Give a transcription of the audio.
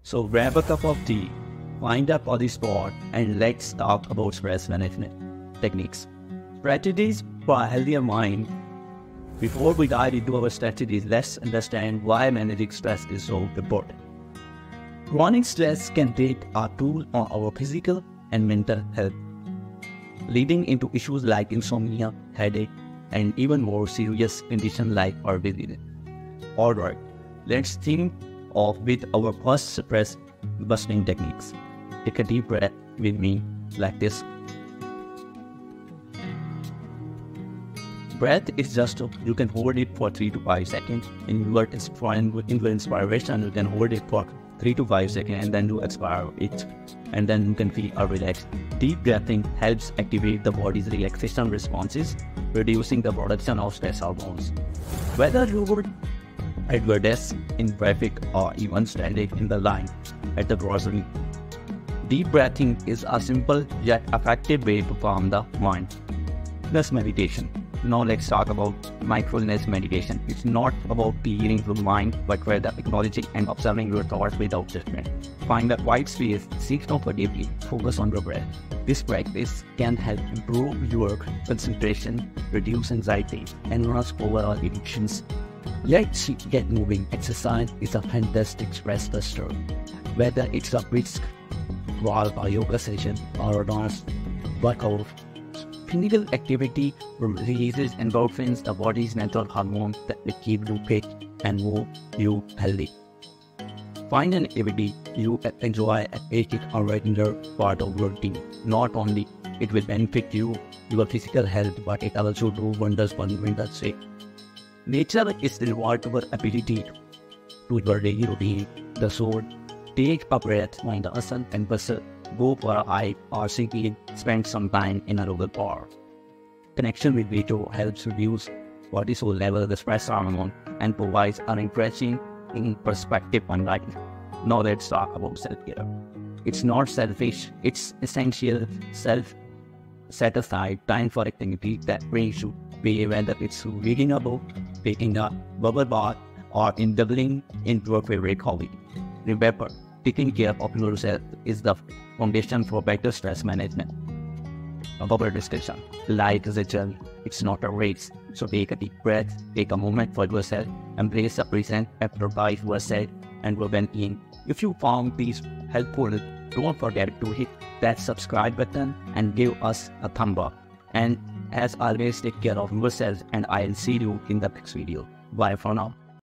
So grab a cup of tea, find a cozy spot, and let's talk about stress management techniques. Strategies for a healthier mind. Before we dive into our strategies, let's understand why managing stress is so important. Chronic stress can take a toll on our physical and mental health, leading into issues like insomnia, headache, and even more serious conditions like heart disease. Alright, let's think of with our first stress busting techniques. Take a deep breath with me like this. Breath is just, you can hold it for 3 to 5 seconds. In your inspiration, you can hold it for 3 to 5 seconds and then you expire it. And then you can feel relaxed. Deep breathing helps activate the body's relaxation responses, reducing the production of stress hormones. Whether you would at your desk, in traffic, or even standing in the line at the grocery, deep breathing is a simple yet effective way to calm the mind. Plus meditation. Now let's talk about mindfulness meditation. It's not about clearing the mind, but rather acknowledging and observing your thoughts without judgment. Find a quiet space, sit comfortably, focus on your breath. This practice can help improve your concentration, reduce anxiety, and reduce overall emotions. Let's get moving. Exercise is a fantastic stress buster. Whether it's a brisk walk, a yoga session, or a dance workout, physical activity releases endorphins, the body's natural hormones that will keep you fit and move you healthy. Find an activity you enjoy and make it a regular part of your routine. Not only it will benefit you, your physical health, but it also do wonders for your mental state. Nature is the remarkable ability to your daily routine. The soul, take a breath, find the sun and bustle, go for a hike, or simply spend some time in a local park. Connection with nature helps reduce cortisol level, the stress hormone, and provides an refreshing perspective on life. Now let's talk about self-care. It's not selfish, it's essential. Set aside time for activity that brings you joy, whether it's reading a book, taking a bubble bath, or indulging in your favorite hobby. Remember, taking care of yourself is the foundation for better stress management. Our discussion. Life is a journey, it's not a race. So take a deep breath, take a moment for yourself, embrace the present, improvise yourself and your well-being. If you found these helpful, don't forget to hit that subscribe button and give us a thumb up. And as always, take care of yourself and I'll see you in the next video. Bye for now.